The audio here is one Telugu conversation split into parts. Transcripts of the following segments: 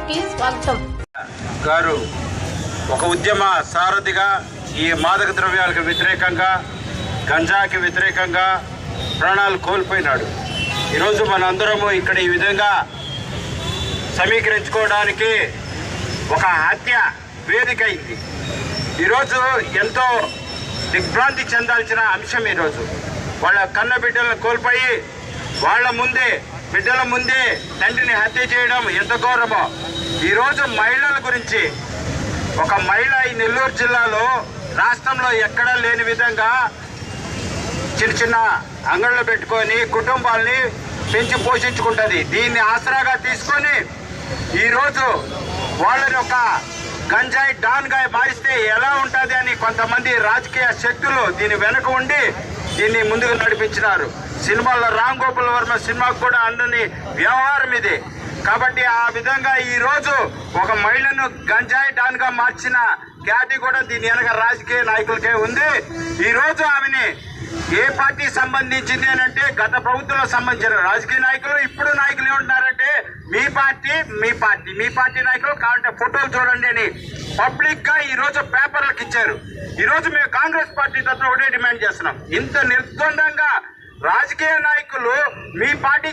కి స్వాగతం. గారు ఒక ఉద్యమ సారథిగా ఈ మాదక ద్రవ్యాలకు వ్యతిరేకంగా, గంజాకి వ్యతిరేకంగా ప్రాణాలు కోల్పోయినాడు. ఈరోజు మనందరము ఇక్కడ ఈ విధంగా సమీకరించుకోవడానికి ఒక హత్య వేదిక అయింది. ఈరోజు ఎంతో దిగ్భ్రాంతి చెందాల్సిన అంశం. ఈరోజు వాళ్ళ కన్న బిడ్డలను కోల్పోయి బిడ్డల ముందే తండ్రిని హత్య చేయడం ఎంత ఘోరమో. ఈరోజు మహిళల గురించి ఒక మహిళ ఈ నెల్లూరు జిల్లాలో రాష్ట్రంలో ఎక్కడా లేని విధంగా చిన్న చిన్న అంగళ్ళు పెట్టుకొని కుటుంబాల్ని పెంచి పోషించుకుంటుంది. దీన్ని ఆసరాగా తీసుకొని ఈరోజు వాళ్ళని ఒక గంజాయి డాన్గా మారిస్తే ఎలా ఉంటుంది అని కొంతమంది రాజకీయ శక్తులు దీని వెనక ఉండి దీన్ని ముందుకు నడిపించినారు. సినిమాలో రామ్ గోపాల్ వర్మ సినిమాకు కూడా అందని వ్యవహారం ఇది. కాబట్టి ఆ విధంగా ఈరోజు ఒక మహిళను గంజాయి డాన్గా మార్చిన ఖ్యాతి కూడా దీని వెనక రాజకీయ నాయకులకే ఉంది. ఈరోజు ఆమెని ఏ పార్టీ సంబంధించింది అని అంటే గత ప్రభుత్వంలో సంబంధించిన రాజకీయ నాయకులు, ఇప్పుడు నాయకులు ఏమంటున్నారంటే మీ పార్టీ నాయకులు కావాలంటే ఫోటోలు చూడండి అని పబ్లిక్ గా ఈరోజు పేపర్లకు ఇచ్చారు. ఈరోజు మేము కాంగ్రెస్ పార్టీ తరఫున ఒకటే డిమాండ్ చేస్తున్నాం. ఇంత నిర్ద్వందంగా రాజకీయ నాయకులు మీ పార్టీ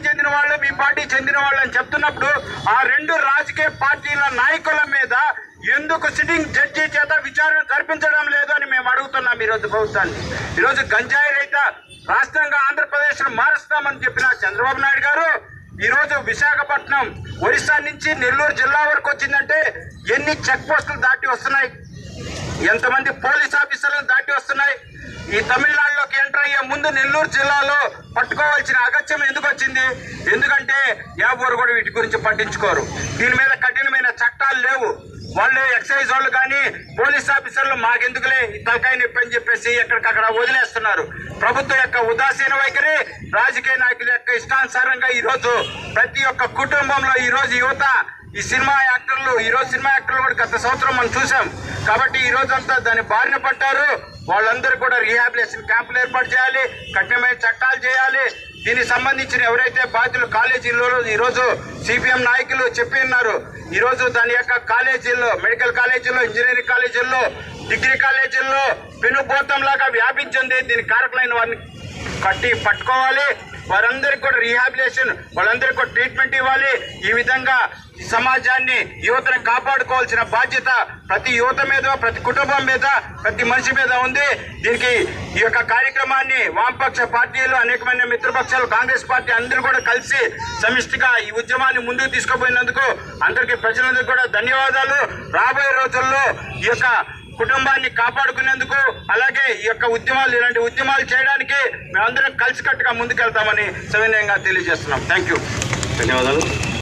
చెందిన వాళ్ళు అని చెప్తున్నప్పుడు ఆ రెండు రాజకీయ పార్టీల నాయకుల మీద ఎందుకు సిట్టింగ్ జడ్జి చేత విచారణ జరిపించడం లేదు అని మేము అడుగుతున్నాం ఈరోజు ప్రభుత్వాన్ని. ఈరోజు గంజాయి రహిత రాష్ట్రంగా ఆంధ్రప్రదేశ్ మారుస్తామని చెప్పిన చంద్రబాబు నాయుడు గారు ఈరోజు విశాఖపట్నం ఒరిస్సా నుంచి నెల్లూరు జిల్లా వరకు వచ్చిందంటే ఎన్ని చెక్ పోస్టులు దాటి వస్తున్నాయి, ఎంతమంది పోలీస్ ఆఫీసర్లను దాటి వస్తున్నాయి. ఈ తమిళనాడులోకి ఎంటర్ అయ్యే ముందు నెల్లూరు జిల్లాలో పట్టుకోవాల్సిన అగత్యం ఎందుకు వచ్చింది? ఎందుకంటే ఎవరు కూడా వీటి గురించి పట్టించుకోరు. దీని మీద కఠినమైన చట్టాలు లేవు. వాళ్ళు ఎక్సైజ్ వాళ్ళు కానీ పోలీస్ ఆఫీసర్లు మాకెందుకులే తలకాయ నొప్పి అని చెప్పేసి ఎక్కడికక్కడ వదిలేస్తున్నారు. ప్రభుత్వం యొక్క ఉదాసీన వైఖరి, రాజకీయ నాయకుల యొక్క ఇష్టానుసారంగా ఈరోజు ప్రతి ఒక్క కుటుంబంలో ఈరోజు యువత ఈ సినిమా యాక్టర్లు కూడా గత సంవత్సరం మనం చూసాం. కాబట్టి ఈ రోజంతా దాని బారిన పడ్డారు. వాళ్ళందరూ కూడా రీహాబిలిటేషన్ క్యాంపులు ఏర్పాటు చేయాలి, కఠినమైన చట్టాలు చేయాలి. దీనికి సంబంధించిన ఎవరైతే బాధ్యులు కాలేజీల్లో ఈరోజు సిపిఎం నాయకులు చెప్పి ఉన్నారు. ఈరోజు దాని యొక్క కాలేజీల్లో, మెడికల్ కాలేజీల్లో, ఇంజనీరింగ్ కాలేజీల్లో, డిగ్రీ కాలేజీల్లో పెనుభూతంలాగా వ్యాపించింది. దీనికి కారకులైన వారిని పట్టుకోవాలి. వారందరికీ కూడా రీహాబిలిటేషన్, వాళ్ళందరికీ కూడా ట్రీట్మెంట్ ఇవ్వాలి. ఈ విధంగా ఈ సమాజాన్ని, యువతను కాపాడుకోవాల్సిన బాధ్యత ప్రతి యువత మీద, ప్రతి కుటుంబం మీద, ప్రతి మనిషి మీద ఉంది. దీనికి ఈ యొక్క కార్యక్రమాన్ని వామపక్ష పార్టీలు, అనేకమైన మిత్రపక్షాలు, కాంగ్రెస్ పార్టీ అందరూ కూడా కలిసి సమిష్టిగా ఈ ఉద్యమాన్ని ముందుకు తీసుకుపోయినందుకు అందరికీ, ప్రజలందరికీ కూడా ధన్యవాదాలు. రాబోయే రోజుల్లో ఈ యొక్క కుటుంబాన్ని కాపాడుకునేందుకు, అలాగే ఈ యొక్క ఇలాంటి ఉద్యమాలు చేయడానికి మేమందరం కలిసికట్టుగా ముందుకెళ్తామని సవినయంగా తెలియజేస్తున్నాం. Thank you. ధన్యవాదాలు.